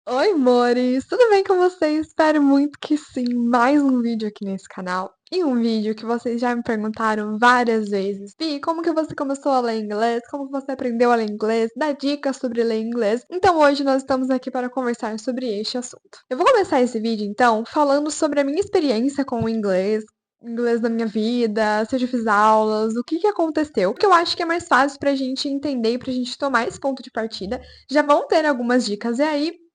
Oi, amores! Tudo bem com vocês? Espero muito que sim. Mais um vídeo aqui nesse canal. E um vídeo que vocês já me perguntaram várias vezes. Vi, como que você começou a ler inglês? Como que você aprendeu a ler inglês? Dá dicas sobre ler inglês. Então hoje nós estamos aqui para conversar sobre este assunto. Eu vou começar esse vídeo então falando sobre a minha experiência com o inglês da minha vida, se eu já fiz aulas, o que que aconteceu. Porque eu acho que é mais fácil pra gente entender e pra gente tomar esse ponto de partida. Já vão ter algumas dicas e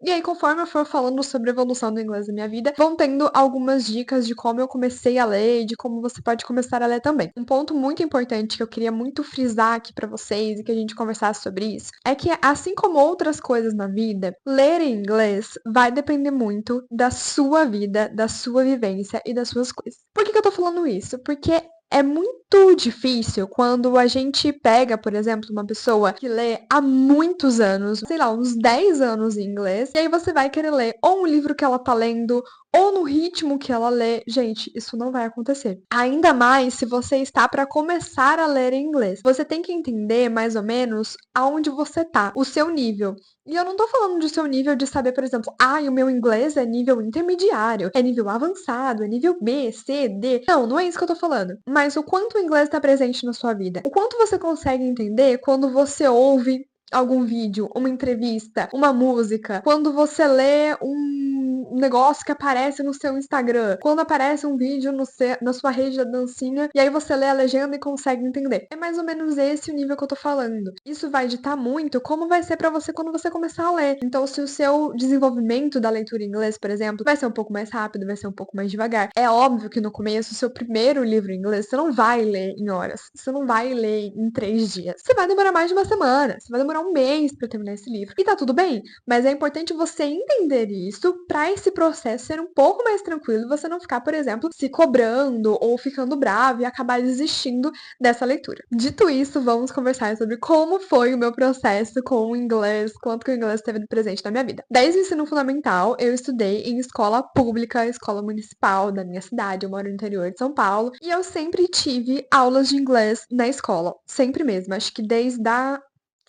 aí, conforme eu for falando sobre a evolução do inglês da minha vida, vão tendo algumas dicas de como eu comecei a ler e de como você pode começar a ler também. Um ponto muito importante que eu queria muito frisar aqui pra vocês e que a gente conversasse sobre isso é que, assim como outras coisas na vida, ler em inglês vai depender muito da sua vida, da sua vivência e das suas coisas. Por que que eu tô falando isso? Porque é muito difícil quando a gente pega, por exemplo, uma pessoa que lê há muitos anos, sei lá, uns 10 anos em inglês, e aí você vai querer ler ou um livro que ela tá lendo, ou no ritmo que ela lê. Gente, isso não vai acontecer. Ainda mais se você está para começar a ler em inglês. Você tem que entender mais ou menos aonde você tá, o seu nível. E eu não tô falando do seu nível de saber, por exemplo, o meu inglês é nível intermediário, é nível avançado, é nível B, C, D. Não, não é isso que eu tô falando. Mas o quanto o inglês tá presente na sua vida. O quanto você consegue entender quando você ouve algum vídeo, uma entrevista, uma música, quando você lê um negócio que aparece no seu Instagram, quando aparece um vídeo na sua rede da dancinha, e aí você lê a legenda e consegue entender. É mais ou menos esse o nível que eu tô falando. Isso vai ditar muito como vai ser pra você quando você começar a ler. Então, se o seu desenvolvimento da leitura em inglês, por exemplo, vai ser um pouco mais rápido, vai ser um pouco mais devagar. É óbvio que no começo, o seu primeiro livro em inglês, você não vai ler em horas. Você não vai ler em 3 dias. Você vai demorar mais de uma semana. Você vai demorar um mês pra terminar esse livro. E tá tudo bem. Mas é importante você entender isso pra esse processo ser um pouco mais tranquilo e você não ficar, por exemplo, se cobrando ou ficando bravo e acabar desistindo dessa leitura. Dito isso, vamos conversar sobre como foi o meu processo com o inglês, quanto que o inglês esteve presente na minha vida. Desde o ensino fundamental, eu estudei em escola pública, escola municipal da minha cidade, eu moro no interior de São Paulo, e eu sempre tive aulas de inglês na escola, sempre mesmo. Acho que desde a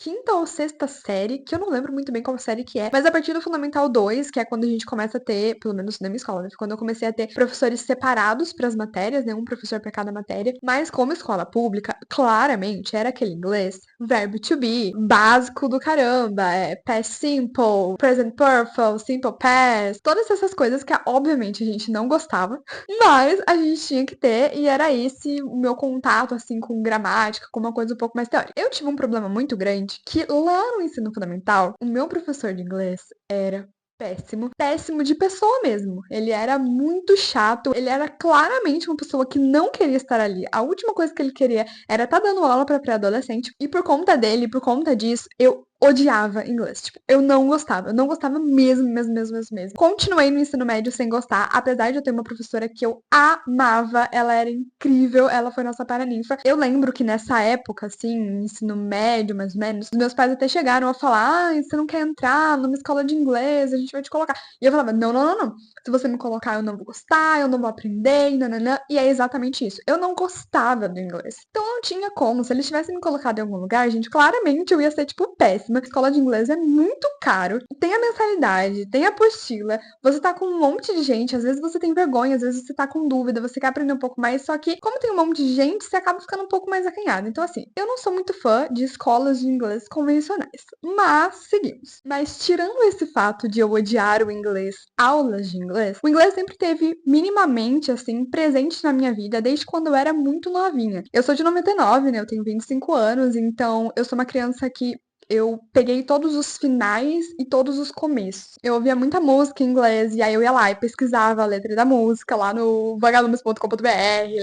quinta ou sexta série, que eu não lembro muito bem qual série que é, mas a partir do Fundamental 2, que é quando a gente começa a ter, pelo menos na minha escola, né? Quando eu comecei a ter professores separados para as matérias, né? Um professor para cada matéria, mas como escola pública, claramente era aquele inglês, verbo to be, básico do caramba, past simple, present perfect, simple past, todas essas coisas que obviamente a gente não gostava, mas a gente tinha que ter, e era esse o meu contato, assim, com gramática, com uma coisa um pouco mais teórica. Eu tive um problema muito grande, que lá no ensino fundamental, o meu professor de inglês era péssimo, péssimo de pessoa mesmo. Ele era muito chato, ele era claramente uma pessoa que não queria estar ali. A última coisa que ele queria era estar dando aula para pré-adolescente, e por conta dele, por conta disso, eu odiava inglês. Tipo, eu não gostava mesmo, mesmo, mesmo, mesmo, mesmo. Continuei no ensino médio sem gostar, apesar de eu ter uma professora que eu amava, ela era incrível, ela foi nossa paraninfa. Eu lembro que nessa época, assim, ensino médio, mais ou menos, os meus pais até chegaram a falar: você não quer entrar numa escola de inglês, a gente vai te colocar. E eu falava: não, não, não, não. Se você me colocar, eu não vou gostar, eu não vou aprender, nananã. E é exatamente isso. Eu não gostava do inglês. Então não tinha como. Se eles tivessem me colocado em algum lugar, gente, claramente eu ia ser, tipo, péssima. A escola de inglês é muito caro. Tem a mensalidade, tem a apostila. Você tá com um monte de gente. Às vezes você tem vergonha, às vezes você tá com dúvida, você quer aprender um pouco mais. Só que, como tem um monte de gente, você acaba ficando um pouco mais acanhado. Então, assim, eu não sou muito fã de escolas de inglês convencionais. Mas, seguimos. Mas, tirando esse fato de eu odiar o inglês, aulas de inglês, o inglês sempre teve minimamente, assim, presente na minha vida desde quando eu era muito novinha. Eu sou de 99, né? Eu tenho 25 anos, então eu sou uma criança que eu peguei todos os finais e todos os começos. Eu ouvia muita música em inglês, e aí eu ia lá e pesquisava a letra da música lá no vagalumes.com.br,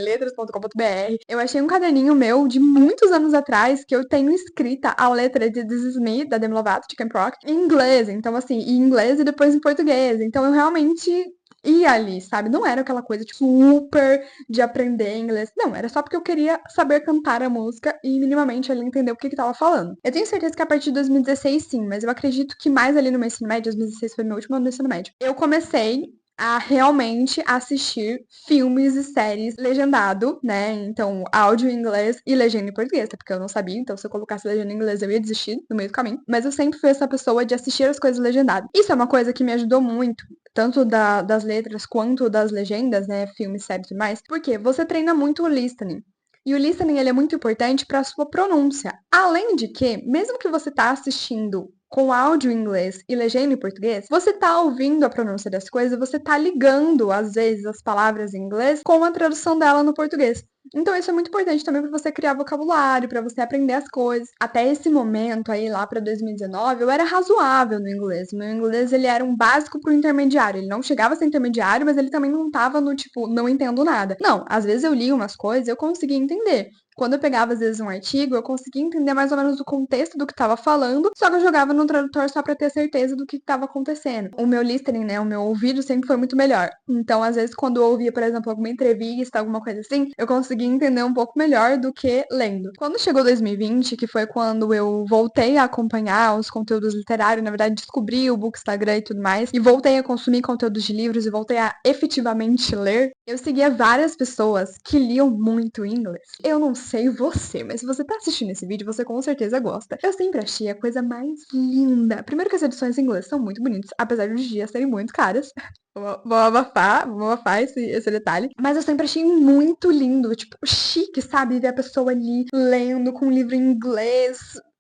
letras.com.br. Eu achei um caderninho meu de muitos anos atrás que eu tenho escrita a letra de This Is Me, da Demi Lovato, de Camp Rock, em inglês. Então, assim, em inglês e depois em português. Então, eu realmente ia ali, sabe? Não era aquela coisa, tipo, super de aprender inglês. Não, era só porque eu queria saber cantar a música e minimamente ali entender o que tava falando. Eu tenho certeza que a partir de 2016, sim, mas eu acredito que mais ali no meu ensino médio, 2016 foi meu último ano do ensino médio. Eu comecei a realmente assistir filmes e séries legendado, né? Então, áudio em inglês e legenda em português, até porque eu não sabia, então se eu colocasse legenda em inglês eu ia desistir no meio do caminho. Mas eu sempre fui essa pessoa de assistir as coisas legendadas. Isso é uma coisa que me ajudou muito, tanto das letras quanto das legendas, né? Filmes, séries e tudo mais, porque você treina muito o listening. E o listening ele é muito importante para a sua pronúncia. Além de que, mesmo que você tá assistindo com áudio em inglês e legenda em português, você tá ouvindo a pronúncia das coisas, você tá ligando, às vezes, as palavras em inglês com a tradução dela no português. Então isso é muito importante também para você criar vocabulário, para você aprender as coisas. Até esse momento aí lá para 2019, eu era razoável no inglês. Meu inglês ele era um básico pro intermediário. Ele não chegava a ser intermediário, mas ele também não tava no tipo, não entendo nada. Não, às vezes eu li umas coisas e eu conseguia entender. Quando eu pegava, às vezes, um artigo, eu conseguia entender mais ou menos o contexto do que estava falando, só que eu jogava no tradutor só para ter certeza do que estava acontecendo. O meu listening, né, o meu ouvido sempre foi muito melhor. Então, às vezes, quando eu ouvia, por exemplo, alguma entrevista, alguma coisa assim, eu conseguia entender um pouco melhor do que lendo. Quando chegou 2020, que foi quando eu voltei a acompanhar os conteúdos literários, na verdade, descobri o Bookstagram e tudo mais, e voltei a consumir conteúdos de livros e voltei a efetivamente ler, eu seguia várias pessoas que liam muito inglês. Eu não sei você, mas se você tá assistindo esse vídeo, você com certeza gosta. Eu sempre achei a coisa mais linda. Primeiro que as edições em inglês são muito bonitas, apesar de hoje em dia serem muito caras. Vou abafar esse detalhe. Mas eu sempre achei muito lindo, tipo, chique, sabe? Ver a pessoa ali lendo com um livro em inglês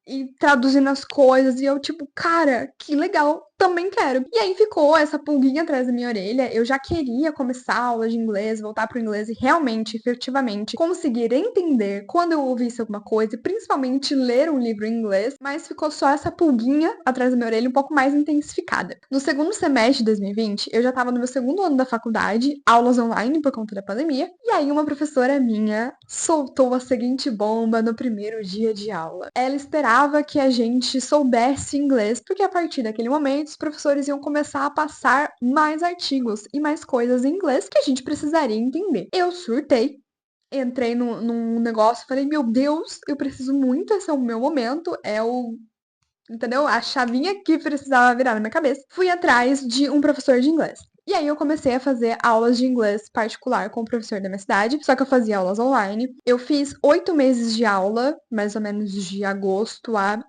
e traduzindo as coisas. E eu, tipo, cara, que legal, também quero. E aí ficou essa pulguinha atrás da minha orelha. Eu já queria começar a aula de inglês, voltar pro inglês e realmente, efetivamente, conseguir entender quando eu ouvisse alguma coisa, e principalmente ler um livro em inglês, mas ficou só essa pulguinha atrás da minha orelha um pouco mais intensificada. No segundo semestre de 2020, eu já tava no meu segundo ano da faculdade, aulas online por conta da pandemia, e aí uma professora minha soltou a seguinte bomba no primeiro dia de aula. Ela esperava que a gente soubesse inglês, porque a partir daquele momento os professores iam começar a passar mais artigos e mais coisas em inglês que a gente precisaria entender. Eu surtei. Entrei num negócio e falei, meu Deus, eu preciso muito, esse é o meu momento, é o. Entendeu? A chavinha que precisava virar na minha cabeça. Fui atrás de um professor de inglês. E aí eu comecei a fazer aulas de inglês particular com o professor da minha cidade, só que eu fazia aulas online. Eu fiz 8 meses de aula, mais ou menos de agosto a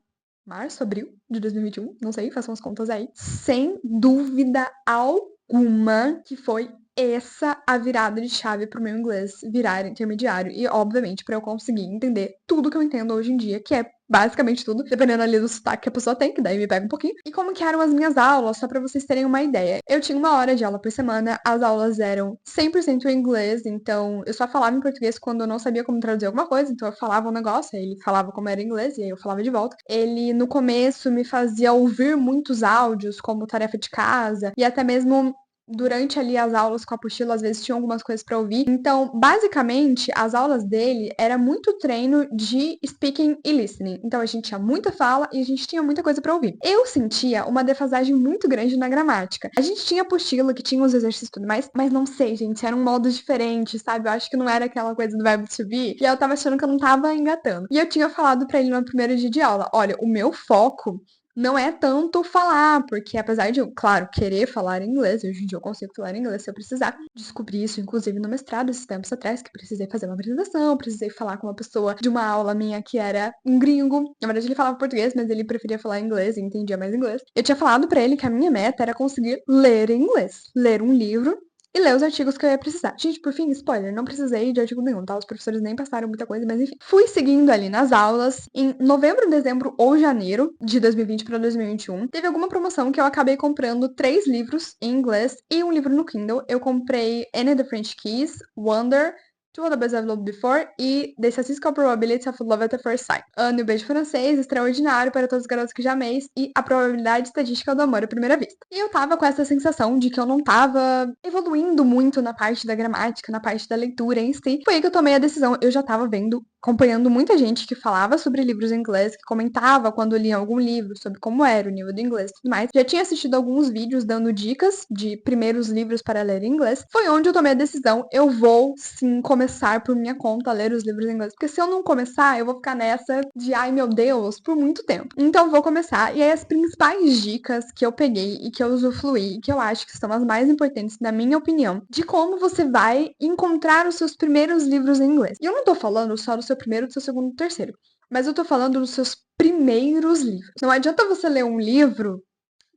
março, abril de 2021, não sei, façam as contas aí. Sem dúvida alguma que foi essa a virada de chave pro meu inglês virar intermediário. E, obviamente, para eu conseguir entender tudo que eu entendo hoje em dia, que é basicamente tudo, dependendo ali do sotaque que a pessoa tem, que daí me pega um pouquinho. E como que eram as minhas aulas, só pra vocês terem uma ideia. Eu tinha 1 hora de aula por semana, as aulas eram 100% em inglês, então eu só falava em português quando eu não sabia como traduzir alguma coisa, então eu falava um negócio, aí ele falava como era em inglês, e aí eu falava de volta. Ele, no começo, me fazia ouvir muitos áudios, como tarefa de casa, e até mesmo durante ali as aulas com a apostila, às vezes tinha algumas coisas para ouvir. Então, basicamente, as aulas dele era muito treino de speaking e listening. Então, a gente tinha muita fala e a gente tinha muita coisa para ouvir. Eu sentia uma defasagem muito grande na gramática. A gente tinha apostila que tinha os exercícios e tudo mais, mas não sei, gente, era um modo diferente, sabe? Eu acho que não era aquela coisa do verbo to be, e eu tava achando que eu não tava engatando. E eu tinha falado para ele no primeiro dia de aula, olha, o meu foco não é tanto falar, porque apesar de eu, claro, querer falar inglês, hoje em dia eu consigo falar inglês se eu precisar. Descobri isso, inclusive, no mestrado, esses tempos atrás, que precisei fazer uma apresentação, precisei falar com uma pessoa de uma aula minha que era um gringo. Na verdade, ele falava português, mas ele preferia falar inglês e entendia mais inglês. Eu tinha falado pra ele que a minha meta era conseguir ler em inglês, ler um livro e ler os artigos que eu ia precisar. Gente, por fim, spoiler, não precisei de artigo nenhum, tá? Os professores nem passaram muita coisa, mas enfim. Fui seguindo ali nas aulas. Em novembro, dezembro ou janeiro de 2020 para 2021, teve alguma promoção que eu acabei comprando 3 livros em inglês e um livro no Kindle. Eu comprei Anne the French Kiss, Wonder, To All the Best I've Loved Before e The Statistical Probability of Love at the First Sight. Anne, o Beijo Francês, Extraordinário para Todos os Garotos que Já Amei e A Probabilidade Estatística do Amor à Primeira Vista. E eu tava com essa sensação de que eu não tava evoluindo muito na parte da gramática, na parte da leitura em si. Foi aí que eu tomei a decisão. Eu já tava vendo acompanhando muita gente que falava sobre livros em inglês, que comentava quando lia algum livro sobre como era o nível do inglês e tudo mais. Já tinha assistido alguns vídeos dando dicas de primeiros livros para ler em inglês. Foi onde eu tomei a decisão, eu vou sim começar por minha conta a ler os livros em inglês, porque se eu não começar, eu vou ficar nessa de ai meu Deus, por muito tempo. Então vou começar. E aí as principais dicas que eu peguei e que eu usufruí, que eu acho que são as mais importantes na minha opinião, de como você vai encontrar os seus primeiros livros em inglês. E eu não tô falando só do seu primeiro, do seu segundo, do terceiro, mas eu tô falando dos seus primeiros livros. Não adianta você ler um livro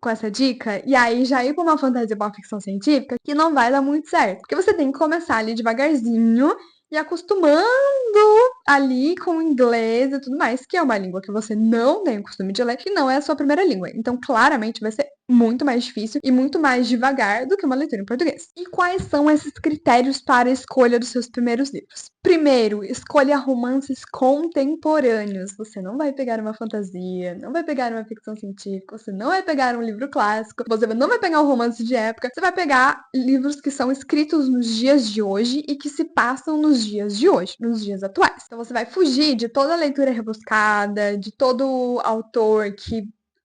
com essa dica e aí já ir pra uma fantasia, pra uma ficção científica que não vai dar muito certo. Porque você tem que começar ali devagarzinho e acostumando ali com o inglês e tudo mais, que é uma língua que você não tem o costume de ler, que não é a sua primeira língua. Então, claramente, vai ser muito mais difícil e muito mais devagar do que uma leitura em português. E quais são esses critérios para a escolha dos seus primeiros livros? Primeiro, escolha romances contemporâneos. Você não vai pegar uma fantasia, não vai pegar uma ficção científica, você não vai pegar um livro clássico, você não vai pegar um romance de época, você vai pegar livros que são escritos nos dias de hoje e que se passam nos dias de hoje, nos dias atuais. Então você vai fugir de toda a leitura rebuscada, de todo autor que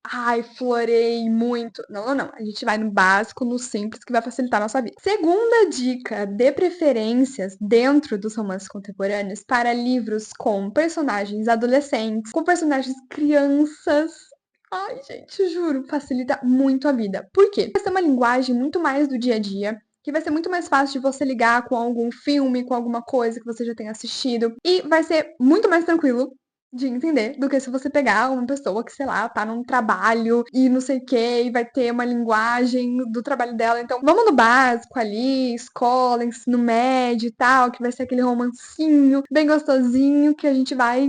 ai, florei muito. Não, não, não. A gente vai no básico, no simples, que vai facilitar a nossa vida. Segunda dica, dê preferências dentro dos romances contemporâneos para livros com personagens adolescentes, com personagens crianças. Ai, gente, juro, facilita muito a vida. Por quê? Vai ser uma linguagem muito mais do dia a dia, que vai ser muito mais fácil de você ligar com algum filme, com alguma coisa que você já tenha assistido. E vai ser muito mais tranquilo de entender do que se você pegar uma pessoa que, sei lá, tá num trabalho e não sei o que, e vai ter uma linguagem do trabalho dela. Então, vamos no básico ali, escola, ensino médio e tal, que vai ser aquele romancinho bem gostosinho que a gente vai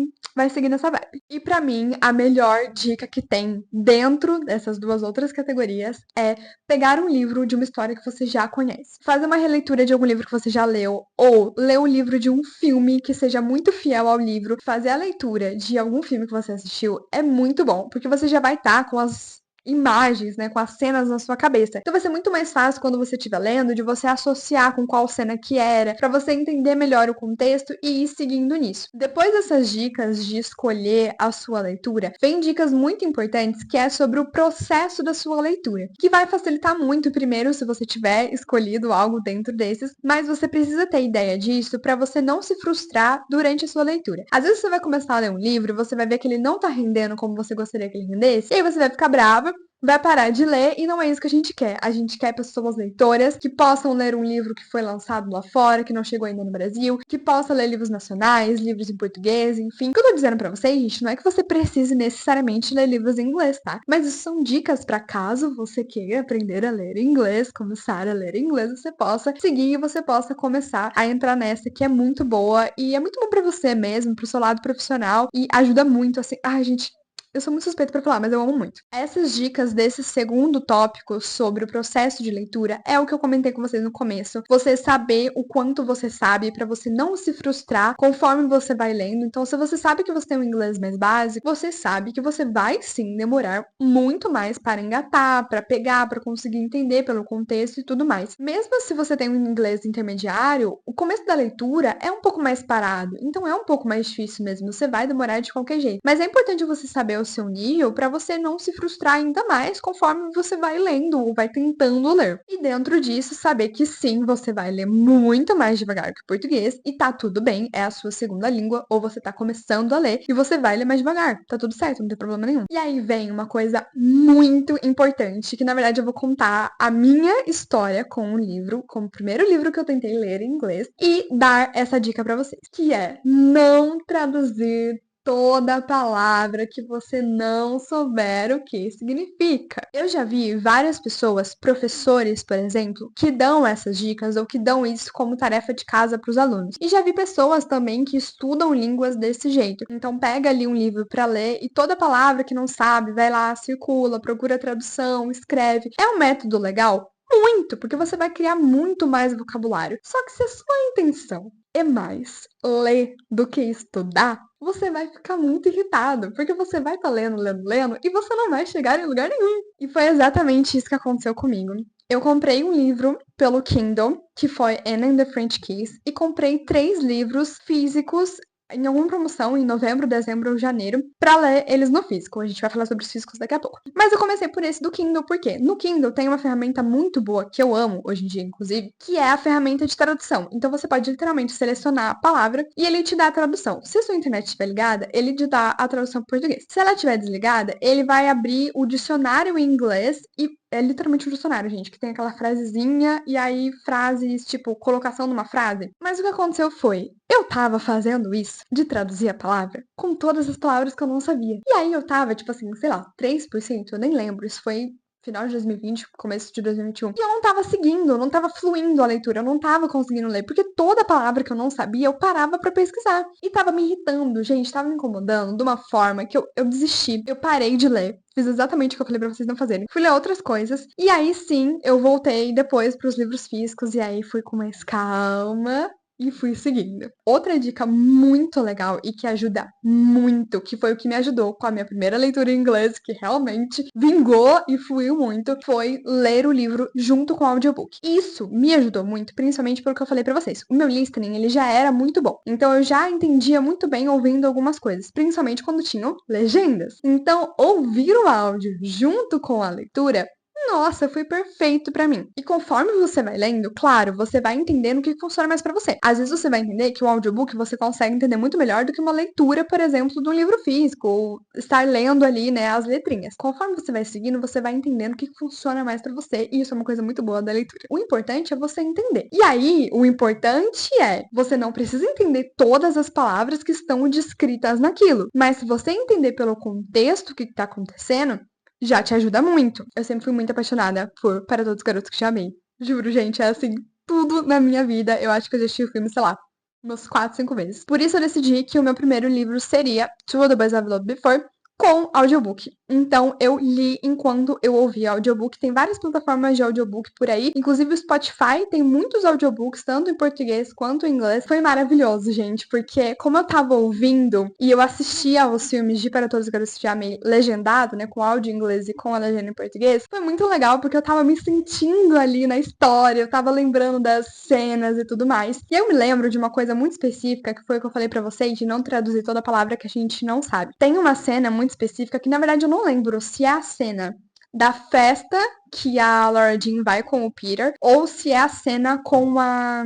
seguir nessa vibe. E pra mim, a melhor dica que tem dentro dessas duas outras categorias é pegar um livro de uma história que você já conhece. Fazer uma releitura de algum livro que você já leu, ou ler um livro de um filme que seja muito fiel ao livro. Fazer a leitura de algum filme que você assistiu é muito bom, porque você já vai estar com as imagens, né, com as cenas na sua cabeça. Então vai ser muito mais fácil quando você estiver lendo de você associar com qual cena que era, para você entender melhor o contexto e ir seguindo nisso. Depois dessas dicas de escolher a sua leitura, vem dicas muito importantes que é sobre o processo da sua leitura, que vai facilitar muito primeiro se você tiver escolhido algo dentro desses, mas você precisa ter ideia disso para você não se frustrar durante a sua leitura. Às vezes você vai começar a ler um livro, você vai ver que ele não tá rendendo como você gostaria que ele rendesse, e aí você vai ficar brava, vai parar de ler e não é isso que a gente quer. A gente quer pessoas leitoras que possam ler um livro que foi lançado lá fora, que não chegou ainda no Brasil, que possa ler livros nacionais, livros em português, enfim. O que eu tô dizendo pra vocês, gente, não é que você precise necessariamente ler livros em inglês, tá? Mas isso são dicas pra caso você queira aprender a ler inglês, começar a ler inglês, você possa seguir e você possa começar a entrar nessa que é muito boa e é muito bom pra você mesmo, pro seu lado profissional e ajuda muito, assim. Ai, gente, eu sou muito suspeita pra falar, mas eu amo muito. Essas dicas desse segundo tópico sobre o processo de leitura é o que eu comentei com vocês no começo. Você saber o quanto você sabe pra você não se frustrar conforme você vai lendo. Então, se você sabe que você tem um inglês mais básico, você sabe que você vai sim demorar muito mais para engatar, pra pegar, pra conseguir entender pelo contexto e tudo mais. Mesmo se você tem um inglês intermediário, o começo da leitura é um pouco mais parado. Então, é um pouco mais difícil mesmo. Você vai demorar de qualquer jeito. Mas é importante você saber o seu nível para você não se frustrar ainda mais conforme você vai lendo ou vai tentando ler. E dentro disso, saber que sim, você vai ler muito mais devagar que o português e tá tudo bem, é a sua segunda língua ou você tá começando a ler e você vai ler mais devagar. Tá tudo certo, não tem problema nenhum. E aí vem uma coisa muito importante, que na verdade eu vou contar a minha história com o livro, com o primeiro livro que eu tentei ler em inglês e dar essa dica para vocês, que é não traduzir toda palavra que você não souber o que significa. Eu já vi várias pessoas, professores, por exemplo, que dão essas dicas ou que dão isso como tarefa de casa para os alunos. E já vi pessoas também que estudam línguas desse jeito. Então pega ali um livro para ler e toda palavra que não sabe, vai lá, circula, procura a tradução, escreve. É um método legal? Muito, porque você vai criar muito mais vocabulário. Só que se a sua intenção é mais ler do que estudar, você vai ficar muito irritado, porque você vai estar lendo, lendo, lendo, e você não vai chegar em lugar nenhum. E foi exatamente isso que aconteceu comigo. Eu comprei um livro pelo Kindle, que foi Anne and the French Kiss, e comprei 3 livros físicos em alguma promoção em novembro, dezembro ou janeiro pra ler eles no físico. A gente vai falar sobre os físicos daqui a pouco. Mas eu comecei por esse do Kindle, por quê? No Kindle tem uma ferramenta muito boa, que eu amo hoje em dia, inclusive, que é a ferramenta de tradução. Então você pode literalmente selecionar a palavra e ele te dá a tradução. Se a sua internet estiver ligada, ele te dá a tradução para português. Se ela estiver desligada, ele vai abrir o dicionário em inglês e é literalmente um dicionário, gente, que tem aquela frasezinha e aí frases, tipo, colocação numa frase. Mas o que aconteceu foi, eu tava fazendo isso de traduzir a palavra com todas as palavras que eu não sabia. E aí eu tava, tipo assim, sei lá, 3%, eu nem lembro, isso foi final de 2020, começo de 2021. E eu não tava seguindo, não tava fluindo a leitura, eu não tava conseguindo ler, porque toda palavra que eu não sabia, eu parava pra pesquisar. E tava me irritando, gente, tava me incomodando de uma forma que eu desisti. Eu parei de ler. Fiz exatamente o que eu falei pra vocês não fazerem. Fui ler outras coisas. E aí sim, eu voltei depois pros livros físicos. E aí fui com mais calma e fui seguindo. Outra dica muito legal e que ajuda muito, que foi o que me ajudou com a minha primeira leitura em inglês, que realmente vingou e fluiu muito, foi ler o livro junto com o audiobook. Isso me ajudou muito, principalmente pelo que eu falei pra vocês. O meu listening, ele já era muito bom. Então eu já entendia muito bem ouvindo algumas coisas, principalmente quando tinham legendas. Então, ouvir o áudio junto com a leitura, nossa, foi perfeito pra mim. E conforme você vai lendo, claro, você vai entendendo o que funciona mais pra você. Às vezes você vai entender que o audiobook você consegue entender muito melhor do que uma leitura, por exemplo, de um livro físico, ou estar lendo ali, né, as letrinhas. Conforme você vai seguindo, você vai entendendo o que funciona mais pra você, e isso é uma coisa muito boa da leitura. O importante é você entender. E aí, o importante é, você não precisa entender todas as palavras que estão descritas naquilo, mas se você entender pelo contexto o que tá acontecendo, já te ajuda muito. Eu sempre fui muito apaixonada por Para Todos os Garotos que Já Amei. Juro, gente, é assim, tudo na minha vida. Eu acho que eu já assisti o filme, sei lá, umas 4, 5 vezes. Por isso eu decidi que o meu primeiro livro seria Two of the Boys I've Loved Before, com audiobook. Então eu li enquanto eu ouvia audiobook. Tem várias plataformas de audiobook por aí. Inclusive o Spotify tem muitos audiobooks, tanto em português quanto em inglês. Foi maravilhoso, gente, porque como eu tava ouvindo e eu assistia aos filmes de Para Todos os Garotos que Já Amei legendado, né, com áudio em inglês e com a legenda em português, foi muito legal porque eu tava me sentindo ali na história, eu tava lembrando das cenas e tudo mais. E eu me lembro de uma coisa muito específica, que foi o que eu falei pra vocês, de não traduzir toda a palavra que a gente não sabe. Tem uma cena muito específica que, na verdade, eu não lembro se é a cena da festa que a Laura Jean vai com o Peter, ou se é a cena com a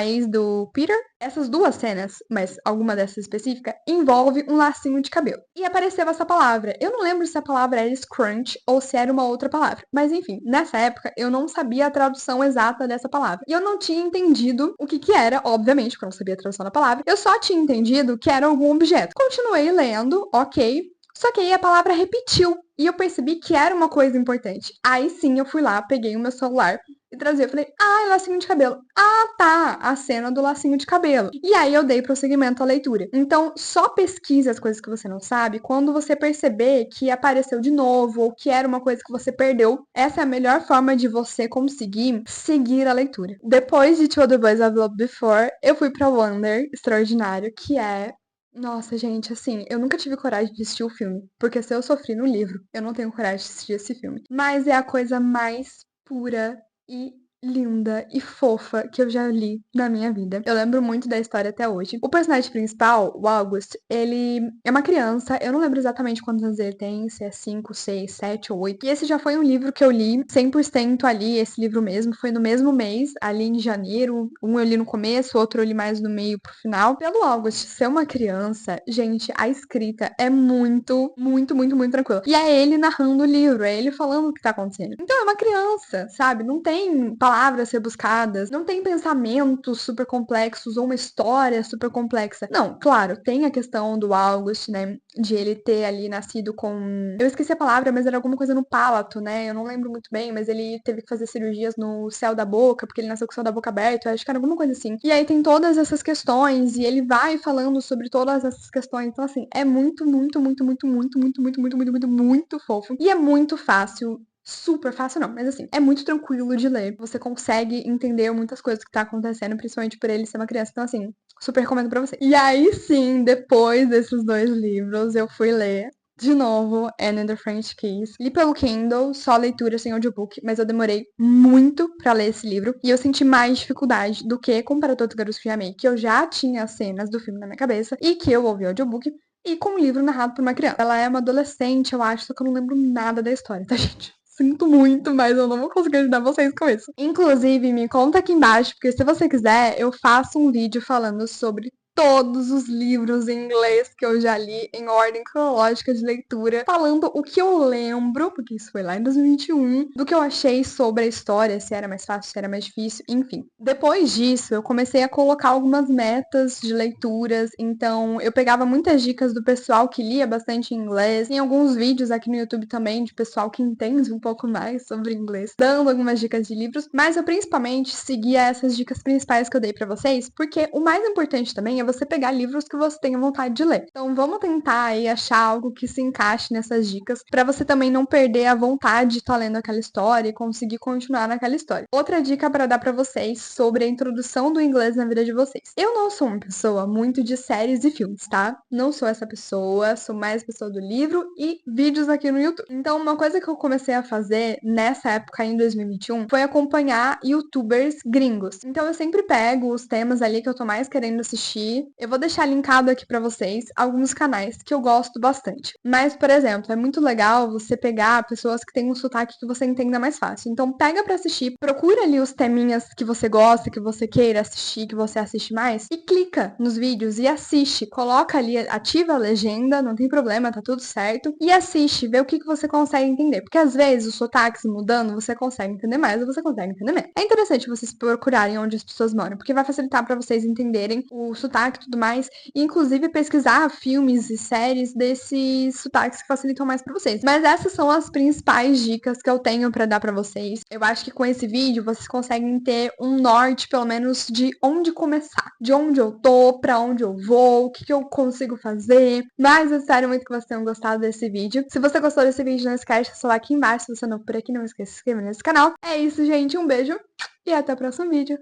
ex do Peter. Essas duas cenas, mas alguma dessas específica, envolve um lacinho de cabelo. E apareceu essa palavra. Eu não lembro se a palavra era scrunch ou se era uma outra palavra. Mas enfim, nessa época eu não sabia a tradução exata dessa palavra. E eu não tinha entendido o que era, obviamente, porque eu não sabia a tradução da palavra. Eu só tinha entendido que era algum objeto. Continuei lendo, ok. Só que aí a palavra repetiu. E eu percebi que era uma coisa importante. Aí sim eu fui lá, peguei o meu celular e trazia. Eu falei, ah, é lacinho de cabelo. Ah, tá, a cena do lacinho de cabelo. E aí eu dei prosseguimento à leitura. Então, só pesquise as coisas que você não sabe quando você perceber que apareceu de novo ou que era uma coisa que você perdeu. Essa é a melhor forma de você conseguir seguir a leitura. Depois de Two of the Boys I've Loved Before, eu fui pra Wonder Extraordinário, que é nossa, gente, assim, eu nunca tive coragem de assistir o filme, porque se eu sofri no livro, eu não tenho coragem de assistir esse filme. Mas é a coisa mais pura e linda e fofa que eu já li na minha vida. Eu lembro muito da história até hoje. O personagem principal, o August, ele é uma criança, eu não lembro exatamente quantos anos ele tem, se é 5, 6, 7 ou 8. E esse já foi um livro que eu li 100% ali, esse livro mesmo, foi no mesmo mês, ali em janeiro. Um eu li no começo, outro eu li mais no meio pro final. Pelo August ser uma criança, gente, a escrita é muito, muito, muito, muito tranquila. E é ele narrando o livro, é ele falando o que tá acontecendo. Então é uma criança, sabe? Não tem palavras rebuscadas, não tem pensamentos super complexos ou uma história super complexa. Não, claro, tem a questão do August, né? De ele ter ali nascido com. Eu esqueci a palavra, mas era alguma coisa no palato, né? Eu não lembro muito bem, mas ele teve que fazer cirurgias no céu da boca, porque ele nasceu com o céu da boca aberto, eu acho que era alguma coisa assim. E aí tem todas essas questões, e ele vai falando sobre todas essas questões. Então, assim, é muito, muito, muito, muito, muito, muito, muito, muito, muito, muito, muito fofo. E é muito fácil. Super fácil não, mas assim, é muito tranquilo de ler. Você consegue entender muitas coisas que tá acontecendo, principalmente por ele ser uma criança. Então, assim, super recomendo pra você. E aí sim, depois desses dois livros, eu fui ler De novo, Anne and the French Kiss. Li pelo Kindle, só leitura sem audiobook, mas eu demorei muito pra ler esse livro. E eu senti mais dificuldade do que com Para Todos os Garotos que eu amei, que eu já tinha as cenas do filme na minha cabeça e que eu ouvi audiobook. E com um livro narrado por uma criança. Ela é uma adolescente, eu acho, só que eu não lembro nada da história, tá, gente? Sinto muito, mas eu não vou conseguir ajudar vocês com isso. Inclusive, me conta aqui embaixo, porque se você quiser, eu faço um vídeo falando sobre todos os livros em inglês que eu já li em ordem cronológica de leitura, falando o que eu lembro, porque isso foi lá em 2021, do que eu achei sobre a história, se era mais fácil, se era mais difícil, enfim. Depois disso, eu comecei a colocar algumas metas de leituras, então eu pegava muitas dicas do pessoal que lia bastante em inglês, tem alguns vídeos aqui no YouTube também de pessoal que entende um pouco mais sobre inglês, dando algumas dicas de livros, mas eu principalmente seguia essas dicas principais que eu dei pra vocês, porque o mais importante também é você pegar livros que você tenha vontade de ler. Então vamos tentar aí achar algo que se encaixe nessas dicas, pra você também não perder a vontade de estar lendo aquela história e conseguir continuar naquela história. Outra dica pra dar pra vocês sobre a introdução do inglês na vida de vocês. Eu não sou uma pessoa muito de séries e filmes, tá? Não sou essa pessoa, sou mais pessoa do livro e vídeos aqui no YouTube. Então, uma coisa que eu comecei a fazer nessa época, em 2021, foi acompanhar YouTubers gringos. Então, eu sempre pego os temas ali que eu tô mais querendo assistir. Eu vou deixar linkado aqui pra vocês alguns canais que eu gosto bastante. Mas, por exemplo, é muito legal você pegar pessoas que têm um sotaque que você entenda mais fácil. Então, pega pra assistir, procura ali os teminhas que você gosta, que você queira assistir, que você assiste mais, e clica nos vídeos e assiste. Coloca ali, ativa a legenda, não tem problema, tá tudo certo. E assiste, vê o que você consegue entender. Porque às vezes os sotaques mudando, você consegue entender mais ou você consegue entender menos. É interessante vocês procurarem onde as pessoas moram, porque vai facilitar pra vocês entenderem o sotaque e tudo mais. E inclusive pesquisar filmes e séries desses sotaques que facilitam mais pra vocês. Mas essas são as principais dicas que eu tenho pra dar pra vocês. Eu acho que com esse vídeo vocês conseguem ter um norte, pelo menos, de onde começar. De onde eu tô, pra onde eu vou, o que eu consigo fazer. Mas eu espero muito que vocês tenham gostado desse vídeo. Se você gostou desse vídeo, não esquece de deixar seu like aqui embaixo. Se você não é por aqui, não esqueça de se inscrever nesse canal. É isso, gente. Um beijo e até o próximo vídeo.